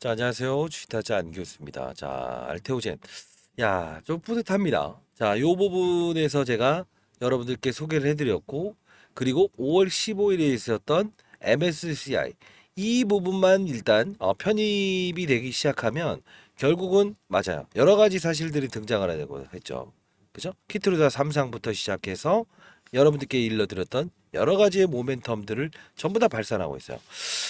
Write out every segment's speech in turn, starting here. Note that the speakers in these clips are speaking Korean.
자, 안녕하세요. 주식타자 안교수입니다. 자, 알테오젠. 야, 좀 뿌듯합니다. 자, 요 부분에서 제가 여러분들께 소개를 해드렸고, 그리고 5월 15일에 있었던 MSCI. 이 부분만 일단 편입이 되기 시작하면 결국은 맞아요. 여러 가지 사실들이 등장을 하려고 했죠. 그죠? 키트루다 3상부터 시작해서 여러분들께 일러드렸던 여러 가지의 모멘텀들을 전부 다 발산하고 있어요.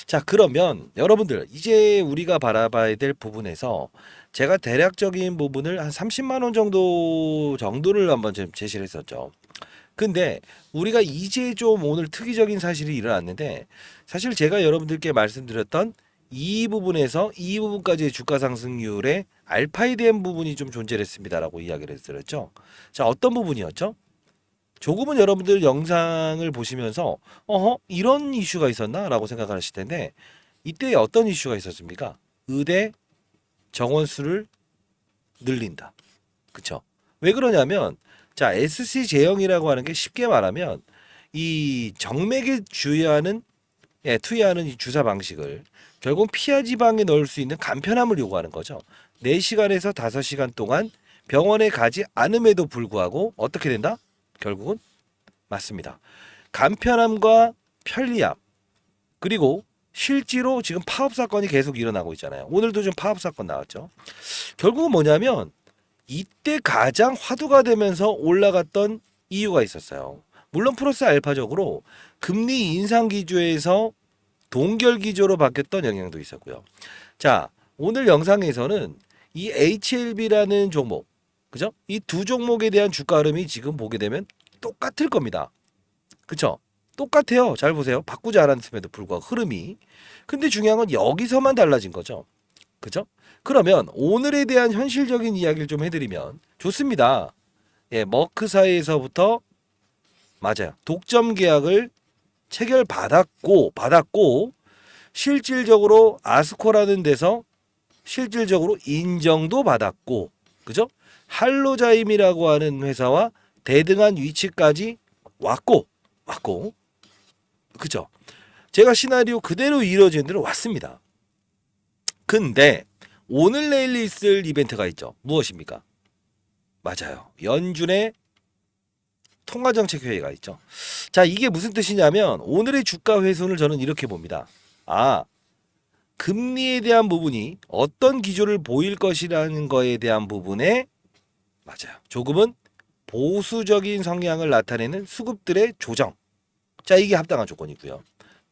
자, 그러면 여러분들 이제 우리가 바라봐야 될 부분에서 제가 대략적인 부분을 한 30만 원 정도를 한번 좀 제시를 했었죠. 근데 우리가 이제 좀 오늘 특이적인 사실이 일어났는데, 사실 제가 여러분들께 말씀드렸던 이 부분에서 이 부분까지의 주가 상승률의 알파에 대한 부분이 좀 존재를 했습니다라고 이야기를 드렸죠. 자, 어떤 부분이었죠? 조금은 여러분들 영상을 보시면서 이런 이슈가 있었나라고 생각하실 텐데, 이때 어떤 이슈가 있었습니까? 의대 정원 수를 늘린다. 그쵸? 왜 그러냐면, 자, SC 제형이라고 하는 게 쉽게 말하면 이 정맥에 투여하는 이 주사 방식을 결국 피하 지방에 넣을 수 있는 간편함을 요구하는 거죠. 4시간에서 5시간 동안 병원에 가지 않음에도 불구하고 어떻게 된다? 결국은 맞습니다. 간편함과 편리함, 그리고 실제로 지금 파업 사건이 계속 일어나고 있잖아요. 오늘도 좀 파업 사건 나왔죠. 결국은 뭐냐면 이때 가장 화두가 되면서 올라갔던 이유가 있었어요. 물론 플러스 알파적으로 금리 인상 기조에서 동결 기조로 바뀌었던 영향도 있었고요. 자, 오늘 영상에서는 이 HLB라는 종목, 그죠? 이 두 종목에 대한 주가 흐름이 지금 보게 되면 똑같을 겁니다. 그쵸? 똑같아요. 잘 보세요. 바꾸지 않았음에도 불구하고 흐름이. 근데 중요한 건 여기서만 달라진 거죠. 그죠? 그러면 오늘에 대한 현실적인 이야기를 좀 해드리면 좋습니다. 예, 머크사에서부터 맞아요. 독점 계약을 받았고 실질적으로 아스코라는 데서 실질적으로 인정도 받았고, 그죠? 할로자임이라고 하는 회사와 대등한 위치까지 왔고, 그죠? 제가 시나리오 그대로 이루어진 대로 왔습니다. 근데 오늘 내일 있을 이벤트가 있죠. 무엇입니까? 맞아요. 연준의 통화정책회의가 있죠. 자, 이게 무슨 뜻이냐면 오늘의 주가 훼손을 저는 이렇게 봅니다. 아, 금리에 대한 부분이 어떤 기조를 보일 것이라는 거에 대한 부분에 맞아요. 조금은 보수적인 성향을 나타내는 수급들의 조정. 자, 이게 합당한 조건이고요.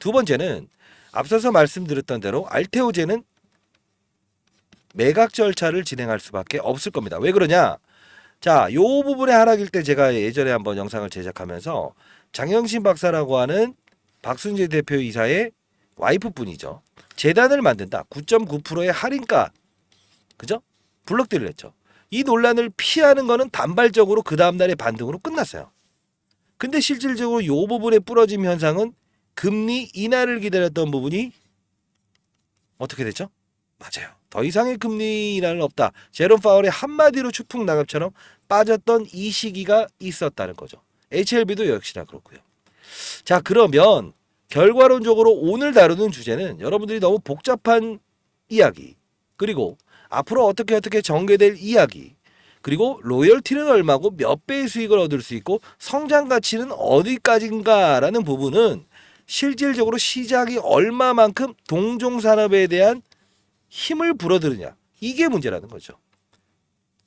두 번째는 앞서서 말씀드렸던 대로 알테오제는 매각 절차를 진행할 수밖에 없을 겁니다. 왜 그러냐? 자, 요 부분의 하락일 때 제가 예전에 한번 영상을 제작하면서 장영신 박사라고 하는 박순재 대표이사의 와이프분이죠. 재단을 만든다. 9.9%의 할인가. 그죠? 블록딜을 했죠. 이 논란을 피하는 거는 단발적으로 그 다음날의 반등으로 끝났어요. 근데 실질적으로 요 부분의 부러짐 현상은 금리 인하를 기다렸던 부분이 어떻게 됐죠? 맞아요. 더 이상의 금리 인하는 없다. 제롬 파월의 한마디로 추풍 낙엽처럼 빠졌던 이 시기가 있었다는 거죠. HLB도 역시나 그렇고요. 자, 그러면 결과론적으로 오늘 다루는 주제는 여러분들이 너무 복잡한 이야기, 그리고 앞으로 어떻게 전개될 이야기, 그리고 로열티는 얼마고 몇 배의 수익을 얻을 수 있고 성장 가치는 어디까지인가라는 부분은 실질적으로 시장이 얼마만큼 동종 산업에 대한 힘을 불어들이냐, 이게 문제라는 거죠.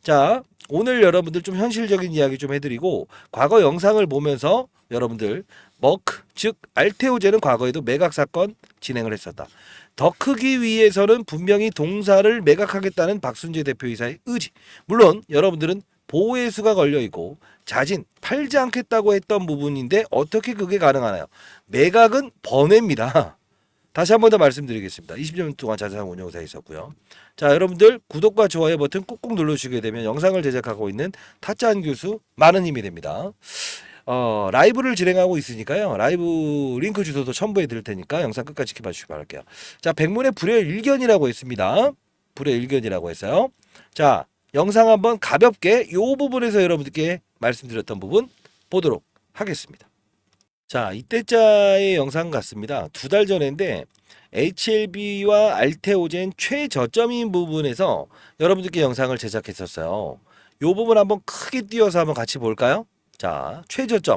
자, 오늘 여러분들 좀 현실적인 이야기 좀 해드리고 과거 영상을 보면서 여러분들 머크 즉 알테오제는 과거에도 매각 사건 진행을 했었다. 더 크기 위해서는 분명히 동사를 매각하겠다는 박순재 대표이사의 의지. 물론 여러분들은 보호의 수가 걸려 있고 자진 팔지 않겠다고 했던 부분인데 어떻게 그게 가능하나요? 매각은 번외입니다. 다시 한 번 더 말씀드리겠습니다. 20년 동안 자산 운용사에 있었고요. 자, 여러분들 구독과 좋아요 버튼 꾹꾹 눌러주시게 되면 영상을 제작하고 있는 타짜한 교수 많은 힘이 됩니다. 라이브를 진행하고 있으니까요. 라이브 링크 주소도 첨부해 드릴 테니까 영상 끝까지 지켜봐 주시기 바랄게요. 자, 백문의 불여일견이라고 했습니다. 불여일견이라고 했어요. 자, 영상 한번 가볍게 요 부분에서 여러분들께 말씀드렸던 부분 보도록 하겠습니다. 자, 이때자의 영상 같습니다. 2달 전인데 HLB와 알테오젠 최저점인 부분에서 여러분들께 영상을 제작했었어요. 요 부분 한번 크게 띄워서 한번 같이 볼까요? 자, 최저점이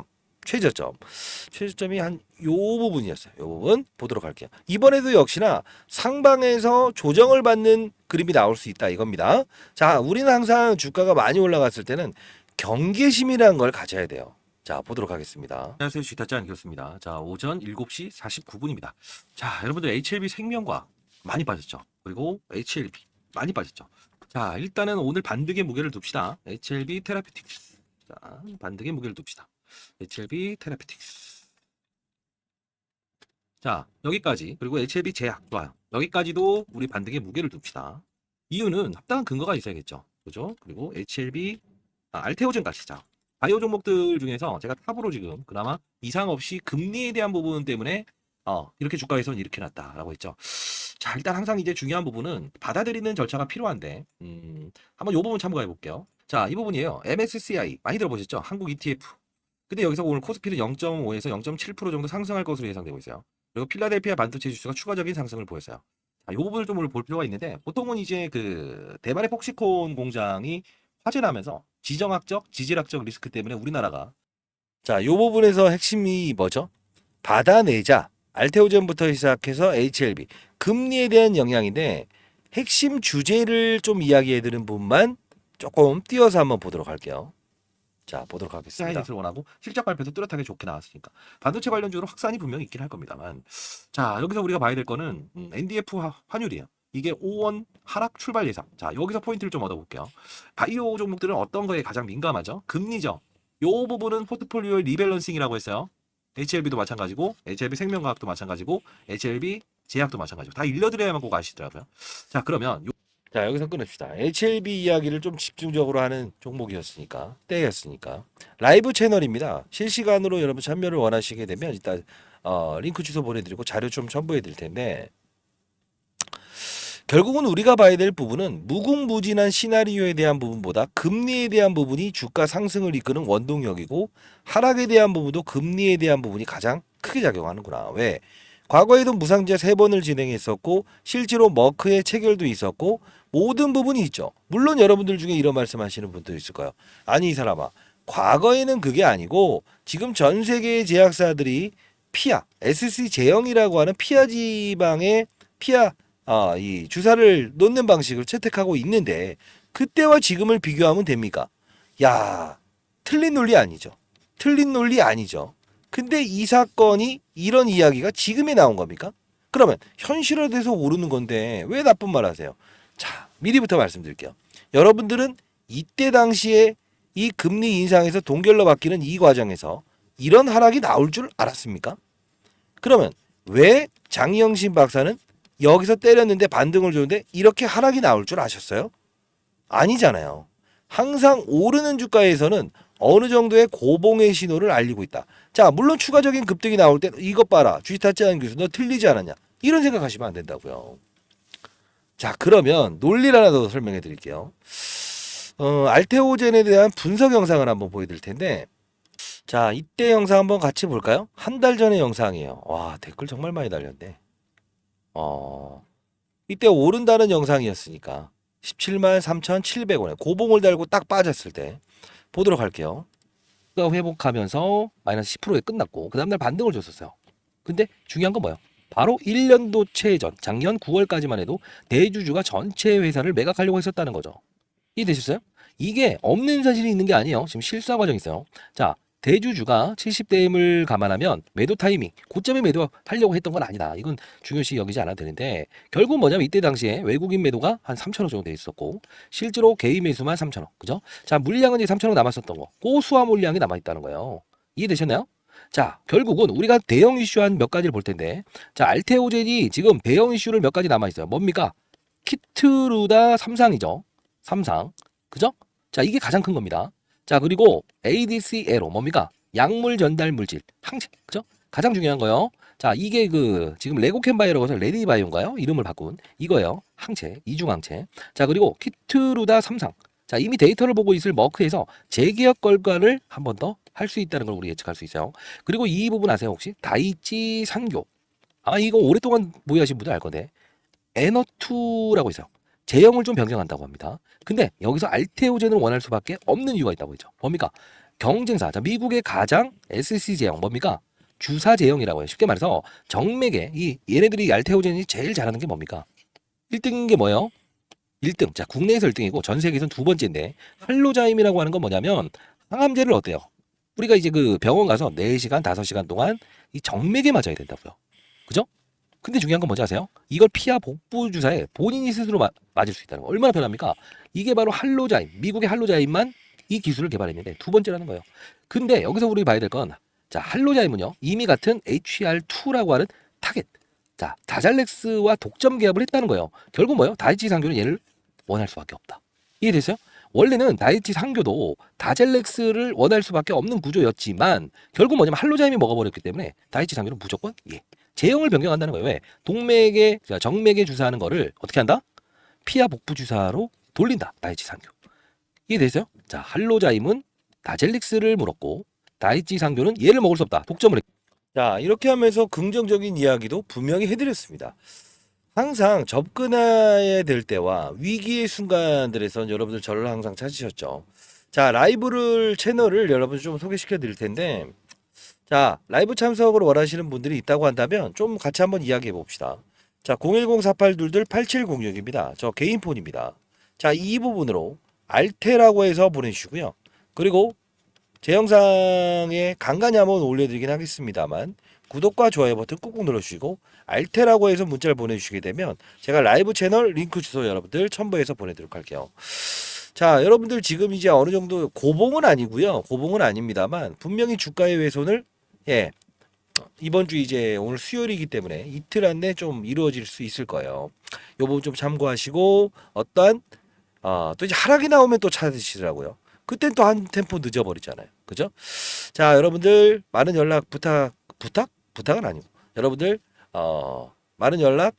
한 요 부분이었어요. 요 부분 보도록 할게요. 이번에도 역시나 상방에서 조정을 받는 그림이 나올 수 있다 이겁니다. 자, 우리는 항상 주가가 많이 올라갔을 때는 경계심이라는 걸 가져야 돼요. 자, 보도록 하겠습니다. 안녕하세요. 주식타짜 안기였습니다. 자, 오전 7시 49분입니다. 자, 여러분들 HLB 생명과학 많이 빠졌죠. 그리고 HLB 많이 빠졌죠. 자, 일단은 오늘 반등의 무게를 둡시다. HLB 테라피틱스. 자, 반등의 무게를 둡시다. HLB 테라피틱스. 자, 여기까지. 그리고 HLB 제약. 좋아요. 여기까지도 우리 반등의 무게를 둡시다. 이유는 합당한 근거가 있어야겠죠. 그죠? 그리고 HLB, 알테오젠까지. 자, 바이오 종목들 중에서 제가 탑으로 지금 그나마 이상 없이 금리에 대한 부분 때문에 이렇게 주가에서는 이렇게 났다라고 했죠. 자, 일단 항상 이제 중요한 부분은 받아들이는 절차가 필요한데 한번 이 부분 참고해 볼게요. 자, 이 부분이에요. MSCI 많이 들어보셨죠? 한국 ETF. 근데 여기서 오늘 코스피는 0.5에서 0.7% 정도 상승할 것으로 예상되고 있어요. 그리고 필라델피아 반도체 지수가 추가적인 상승을 보였어요. 자, 이 부분을 좀 볼 필요가 있는데 보통은 이제 그 대만의 폭시콘 공장이 화재 나면서 지정학적, 지질학적 리스크 때문에 우리나라가 자, 이 부분에서 핵심이 뭐죠? 받아내자. 알테오젠부터 시작해서 HLB 금리에 대한 영향인데 핵심 주제를 좀 이야기해드린 부분만 조금 띄워서 한번 보도록 할게요. 자, 보도록 하겠습니다. 하이닉스를 원하고 실적 발표도 뚜렷하게 좋게 나왔으니까 반도체 관련주로 확산이 분명히 있긴 할 겁니다만, 자, 여기서 우리가 봐야 될 거는 NDF 환율이에요. 이게 5원 하락 출발 예상. 자, 여기서 포인트를 좀 얻어볼게요. 바이오 종목들은 어떤 거에 가장 민감하죠? 금리죠. 요 부분은 포트폴리오의 리밸런싱이라고 했어요. HLB도 마찬가지고, HLB 생명과학도 마찬가지고, HLB 제약도 마찬가지고 다 일러드려야만 꼭 아시더라고요. 자, 그러면 자, 여기서 끊읍시다. HLB 이야기를 좀 집중적으로 하는 종목이었으니까, 때였으니까. 라이브 채널입니다. 실시간으로 여러분 참여를 원하시게 되면 일단 링크 주소 보내드리고 자료 좀 첨부해 드릴 텐데, 결국은 우리가 봐야 될 부분은 무궁무진한 시나리오에 대한 부분보다 금리에 대한 부분이 주가 상승을 이끄는 원동력이고, 하락에 대한 부분도 금리에 대한 부분이 가장 크게 작용하는구나. 왜? 과거에도 무상제 3번을 진행했었고 실제로 머크의 체결도 있었고 모든 부분이 있죠. 물론 여러분들 중에 이런 말씀하시는 분도 있을 거예요. 아니 이 사람아, 과거에는 그게 아니고 지금 전 세계의 제약사들이 피아, SC 제형이라고 하는 피아 지방의 피아 이 주사를 놓는 방식을 채택하고 있는데 그때와 지금을 비교하면 됩니까? 야, 틀린 논리 아니죠. 틀린 논리 아니죠. 근데 이 사건이 이런 이야기가 지금에 나온 겁니까? 그러면 현실화돼서 오르는 건데 왜 나쁜 말 하세요? 자, 미리부터 말씀드릴게요. 여러분들은 이때 당시에 이 금리 인상에서 동결로 바뀌는 이 과정에서 이런 하락이 나올 줄 알았습니까? 그러면 왜 장영신 박사는 여기서 때렸는데 반등을 줬는데 이렇게 하락이 나올 줄 아셨어요? 아니잖아요. 항상 오르는 주가에서는 어느 정도의 고봉의 신호를 알리고 있다. 자, 물론 추가적인 급등이 나올 때 이것 봐라. 주식타짜 안 교수 너 틀리지 않았냐. 이런 생각하시면 안 된다고요. 자, 그러면 논리를 하나 더 설명해 드릴게요. 알테오젠에 대한 분석 영상을 한번 보여드릴 텐데, 자, 이때 영상 한번 같이 볼까요? 한 달 전의 영상이에요. 와, 댓글 정말 많이 달렸네. 이때 오른다는 영상이었으니까 17만 3,700원에 고봉을 달고 딱 빠졌을 때 보도록 할게요. 회복하면서 마이너스 10%에 끝났고 그 다음날 반등을 줬었어요. 근데 중요한 건 뭐예요? 바로 1년도채 전 작년 9월까지만 해도 대주주가 전체 회사를 매각하려고 했었다는 거죠. 이해되셨어요? 이게 없는 사실이 있는 게 아니에요. 지금 실사 과정이 있어요. 자, 대주주가 70대임을 감안하면 매도 타이밍, 고점에 매도하려고 했던 건 아니다. 이건 중요시 여기지 않아도 되는데 결국 뭐냐면 이때 당시에 외국인 매도가 한 3천억 정도 돼 있었고 실제로 개인 매수만 3천억. 그죠? 자, 물량은 이제 3천억 남았었던 거. 고수화 물량이 남아있다는 거예요. 이해되셨나요? 자, 결국은 우리가 대형 이슈 한 몇 가지를 볼 텐데 자, 알테오젠이 지금 대형 이슈를 몇 가지 남아있어요. 뭡니까? 키트루다 삼상이죠. 삼상. 그죠? 자, 이게 가장 큰 겁니다. 자, 그리고 ADC 에로 뭡니까? 약물 전달 물질 항체. 그죠? 가장 중요한 거요. 자, 이게 그 지금 레고캔바이오라고 해서 레디바이오인가요? 이름을 바꾼 이거예요. 항체, 이중 항체. 자, 그리고 키트루다 삼상. 자, 이미 데이터를 보고 있을 머크에서 재계약 결과를 한 번 더 할 수 있다는 걸 우리 예측할 수 있어요. 그리고 이 부분 아세요, 혹시? 다이치 산교. 아, 이거 오랫동안 보유하신 분들 알 건데 에너2라고 있어요. 제형을 좀 변경한다고 합니다. 근데 여기서 알테오젠을 원할 수밖에 없는 이유가 있다고 했죠. 뭡니까? 경쟁사. 자, 미국의 가장 SC 제형 뭡니까? 주사 제형이라고 해요. 쉽게 말해서 정맥에 이 얘네들이 알테오젠이 제일 잘하는 게 뭡니까? 1등인 게 뭐예요? 1등. 자, 국내에서 1등이고 전 세계에서는 두 번째인데 할로자임이라고 하는 건 뭐냐면 항암제를 어때요? 우리가 이제 그 병원 가서 4시간, 5시간 동안 이 정맥에 맞아야 된다고요. 그죠? 근데 중요한 건 뭔지 아세요? 이걸 피하 복부 주사에 본인이 스스로 맞을 수 있다는 거. 얼마나 편합니까? 이게 바로 할로자임, 미국의 할로자임만 이 기술을 개발했는데 두 번째라는 거예요. 근데 여기서 우리 봐야 될 건, 자, 할로자임은요, 이미 같은 HER2라고 하는 타겟, 자, 다잘렉스와 독점 계약을 했다는 거예요. 결국 뭐예요? 다이치 상교는 얘를 원할 수밖에 없다. 이해됐어요? 원래는 다이치 상교도 다젤렉스를 원할 수밖에 없는 구조였지만 결국 뭐냐면 할로자임이 먹어버렸기 때문에 다이치 상교는 무조건 예. 제형을 변경한다는 거예요. 왜? 동맥에 정맥에 주사하는 거를 어떻게 한다? 피하 복부 주사로 돌린다. 다이치 상교. 이해되세요? 자, 할로자임은 다젤릭스를 물었고 다이치 상교는 얘를 먹을 수 없다. 독점을 했. 자, 이렇게 하면서 긍정적인 이야기도 분명히 해드렸습니다. 항상 접근해야 될 때와 위기의 순간들에선 여러분들 저를 항상 찾으셨죠. 자, 라이브를 채널을 여러분 좀 소개시켜 드릴 텐데, 자, 라이브 참석을 원하시는 분들이 있다고 한다면 좀 같이 한번 이야기해 봅시다. 자, 010-4822-8706입니다. 저 개인 폰입니다. 자, 이 부분으로 알테라고 해서 보내주시고요. 그리고 제 영상에 간간히 한번 올려드리긴 하겠습니다만 구독과 좋아요 버튼 꾹꾹 눌러주시고 알테라고 해서 문자를 보내주시게 되면 제가 라이브 채널 링크 주소 여러분들 첨부해서 보내드리도록 할게요. 자, 여러분들 지금 이제 어느 정도 고봉은 아니고요. 고봉은 아닙니다만 분명히 주가의 훼손을 예, 이번 주 이제 오늘 수요일이기 때문에 이틀 안에 좀 이루어질 수 있을 거예요. 요 부분 좀 참고하시고 어떠한 또 이제 하락이 나오면 또 찾으시더라고요. 그땐 또 한 템포 늦어버리잖아요. 그죠? 자, 여러분들 많은 연락 부탁은 아니고 여러분들 많은 연락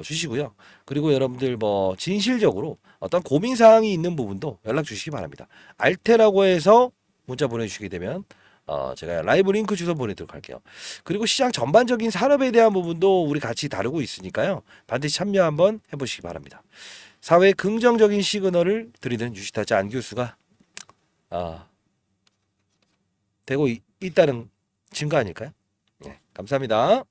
주시고요. 그리고 여러분들 뭐 진실적으로 어떤 고민 사항이 있는 부분도 연락 주시기 바랍니다. 알테라고 해서 문자 보내주시게 되면 제가 라이브 링크 주소 보내도록 할게요. 그리고 시장 전반적인 산업에 대한 부분도 우리 같이 다루고 있으니까요. 반드시 참여 한번 해보시기 바랍니다. 사회에 긍정적인 시그널을 드리는 유시타자 안 교수가 되고 있다는 증거 아닐까요? 네, 감사합니다.